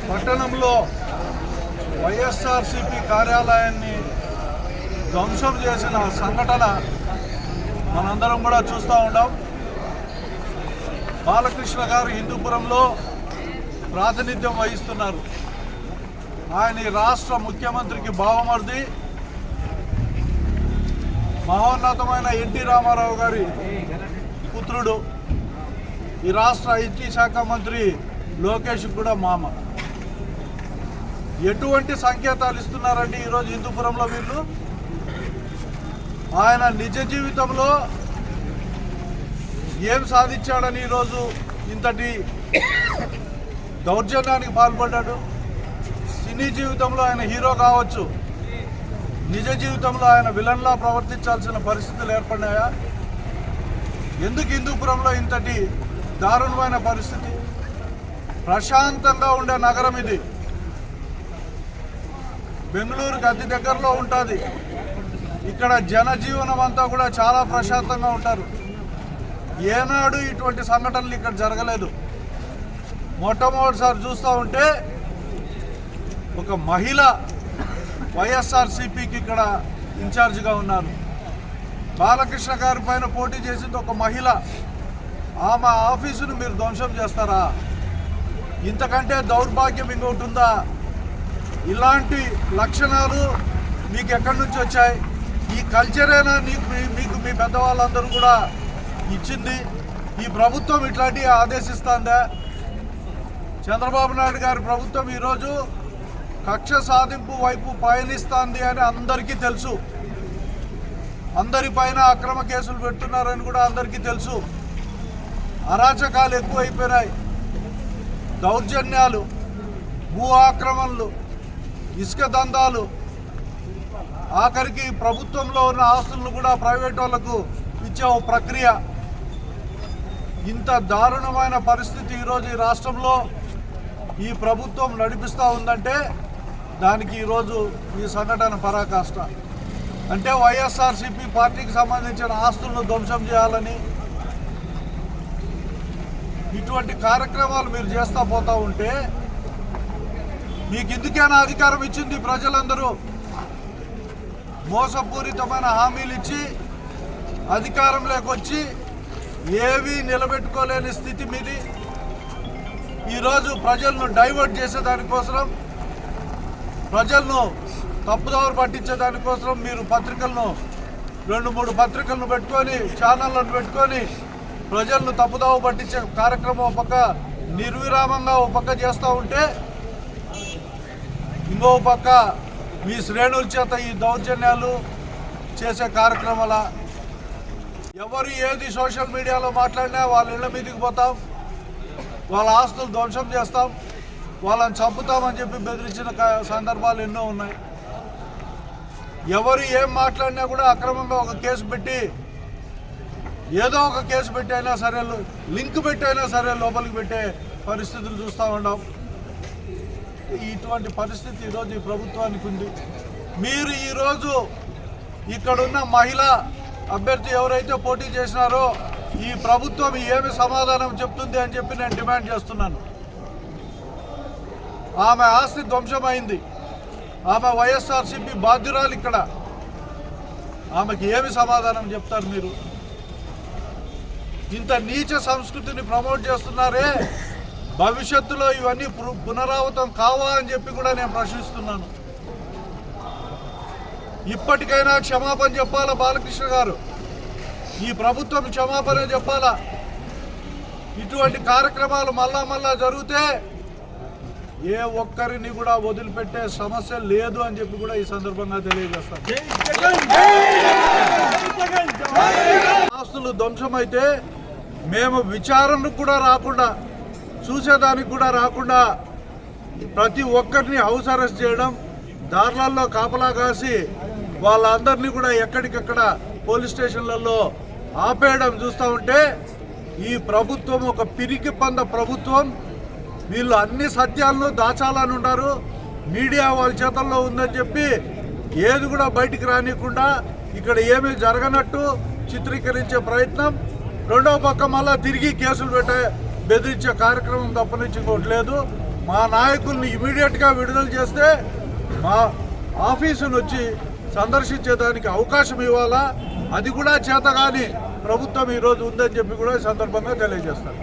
పట్టణంలో వైఎస్ఆర్సీపీ కార్యాలయాన్ని ధ్వంసం చేసిన సంఘటన మనందరం కూడా చూస్తూ ఉన్నాం. బాలకృష్ణ గారు హిందూపురంలో ప్రాతినిధ్యం వహిస్తున్నారు. ఆయన ఈ రాష్ట్ర ముఖ్యమంత్రికి బావమర్ది, మహోన్నతమైన ఎన్టీ రామారావు గారి పుత్రుడు, ఈ రాష్ట్ర ఐటీ శాఖ మంత్రి లోకేష్ కూడా మామ. ఎటువంటి సంకేతాలు ఇస్తున్నారండి ఈరోజు హిందూపురంలో వీళ్ళు? ఆయన నిజ జీవితంలో ఏం సాధించాడని ఈరోజు ఇంతటి దౌర్జన్యానికి పాల్పడ్డాడు? సినీ జీవితంలో ఆయన హీరో కావచ్చు, నిజ జీవితంలో ఆయన విలన్లా ప్రవర్తించాల్సిన పరిస్థితులు ఏర్పడినాయా? ఎందుకు హిందూపురంలో ఇంతటి దారుణమైన పరిస్థితి? ప్రశాంతంగా ఉండే నగరం ఇది. బెంగళూరుకి అతి దగ్గరలో ఉంటుంది. ఇక్కడ జనజీవనం అంతా కూడా చాలా ప్రశాంతంగా ఉంటారు. ఏనాడు ఇటువంటి సంఘటనలు ఇక్కడ జరగలేదు. మొట్టమొదటిసారి చూస్తూ ఉంటే ఒక మహిళ వైఎస్ఆర్సీపీకి ఇక్కడ ఇన్ఛార్జిగా ఉన్నారు. బాలకృష్ణ గారి పైన పోటీ చేసింది ఒక మహిళ. ఆమె ఆఫీసును మీరు ధ్వంసం చేస్తారా? ఇంతకంటే దౌర్భాగ్యం ఇంకొకటి ఉందా? ఇలాంటి లక్షణాలు మీకు ఎక్కడి నుంచి వచ్చాయి? ఈ కల్చరేనా మీకు మీ పెద్దవాళ్ళందరూ కూడా ఇచ్చింది? ఈ ప్రభుత్వం ఇట్లాంటివి ఆదేశిస్తుందా? చంద్రబాబు నాయుడు గారి ప్రభుత్వం ఈరోజు కక్ష సాధింపు వైపు పయనిస్తుంది అని అందరికీ తెలుసు. అందరిపైన అక్రమ కేసులు పెడుతున్నారని కూడా అందరికీ తెలుసు. అరాచకాలు ఎక్కువైపోయినాయి. దౌర్జన్యాలు, భూ ఆక్రమణలు, ఇసుక దందాలు, ఆఖరికి ప్రభుత్వంలో ఉన్న ఆస్తులను కూడా ప్రైవేట్ వాళ్లకు ఇచ్చే ఒక ప్రక్రియ. ఇంత దారుణమైన పరిస్థితి ఈరోజు ఈ రాష్ట్రంలో ఈ ప్రభుత్వం నడిపిస్తూ ఉందంటే దానికి ఈరోజు ఈ సంఘటన పరాకాష్ట. అంటే వైఎస్ఆర్సీపీ పార్టీకి సంబంధించిన ఆస్తులను ధ్వంసం చేయాలని ఇటువంటి కార్యక్రమాలు మీరు చేస్తూ పోతూ ఉంటే మీకు ఎందుకైనా అధికారం ఇచ్చింది ప్రజలందరూ? మోసపూరితమైన హామీలు ఇచ్చి అధికారంలోకి వచ్చి ఏవీ నిలబెట్టుకోలేని స్థితి మీది. ఈరోజు ప్రజలను డైవర్ట్ చేసేదానికోసం, ప్రజలను తప్పుదారు పట్టించే దానికోసం మీరు పత్రికలను 2-3 పత్రికలను పెట్టుకొని, ఛానళ్లను పెట్టుకొని ప్రజలను తప్పుదావ పట్టించే కార్యక్రమం ఒక పక్క నిర్విరామంగా ఒక పక్క చేస్తూ ఉంటే, ఇంకో పక్క మీ శ్రేణుల చేత ఈ దౌర్జన్యాలు చేసే కార్యక్రమాల. ఎవరు ఏది సోషల్ మీడియాలో మాట్లాడినా వాళ్ళ ఇళ్ల మీదకి పోతాం, వాళ్ళ ఆస్తులు ధ్వంసం చేస్తాం, వాళ్ళని చంపుతామని చెప్పి బెదిరించిన సందర్భాలు ఎన్నో ఉన్నాయి. ఎవరు ఏం మాట్లాడినా కూడా అక్రమంగా ఒక కేసు పెట్టి, ఏదో ఒక కేసు పెట్టి అయినా సరే, లింక్ పెట్టి అయినా సరే లోపలికి పెట్టే పరిస్థితులు చూస్తూ ఉన్నాం. ఇటువంటి పరిస్థితి ఈరోజు ఈ ప్రభుత్వానికి ఉంది. మీరు ఈరోజు ఇక్కడున్న మహిళా అభ్యర్థి ఎవరైతే పోటీ చేసినారో ఈ ప్రభుత్వం ఏమి సమాధానం చెప్తుంది అని చెప్పి నేను డిమాండ్ చేస్తున్నాను. ఆమె ఆస్తి ధ్వంసమైంది. ఆమె వైఎస్ఆర్సీపీ బాధ్యురాలు. ఇక్కడ ఆమెకి ఏమి సమాధానం చెప్తారు మీరు? ఇంత నీచ సంస్కృతిని ప్రమోట్ చేస్తున్నారే, భవిష్యత్తులో ఇవన్నీ పునరావృతం కావా అని చెప్పి కూడా నేను ప్రశ్నిస్తున్నాను. ఇప్పటికైనా క్షమాపణ చెప్పాలా బాలకృష్ణ గారు? ఈ ప్రభుత్వం క్షమాపణ చెప్పాలా? ఇటువంటి కార్యక్రమాలు మళ్ళా జరిగితే ఏ ఒక్కరిని కూడా వదిలిపెట్టే సమస్య లేదు అని చెప్పి కూడా ఈ సందర్భంగా తెలియజేస్తాను. ఆస్తులు ధ్వంసమైతే మేము విచారణకు కూడా రాకుండా, చూసేదానికి కూడా రాకుండా ప్రతి ఒక్కరిని హౌస్ అరెస్ట్ చేయడం, దారులలో కాపలా కాసి వాళ్ళందరినీ కూడా ఎక్కడికక్కడ పోలీస్ స్టేషన్లలో ఆపేయడం చూస్తూ ఉంటే ఈ ప్రభుత్వం ఒక పిరికి పంద ప్రభుత్వం. వీళ్ళు అన్ని సత్యాలను దాచాలని ఉన్నారు. మీడియా వాళ్ళ చేతల్లో ఉందని చెప్పి ఏది కూడా బయటికి రానియకుండా ఇక్కడ ఏమీ జరగనట్టు చిత్రీకరించే ప్రయత్నం. రెండవ పక్క మళ్ళా తిరిగి కేసులు బెదిరించే కార్యక్రమం తప్పనించి ఇంకోటి లేదు. మా నాయకుల్ని ఇమీడియట్గా విడుదల చేస్తే మా ఆఫీసును వచ్చి సందర్శించేదానికి అవకాశం ఇవ్వాలా. అది కూడా చేతగాని ప్రభుత్వం ఈరోజు ఉందని చెప్పి కూడా ఈ సందర్భంగా తెలియజేస్తాను.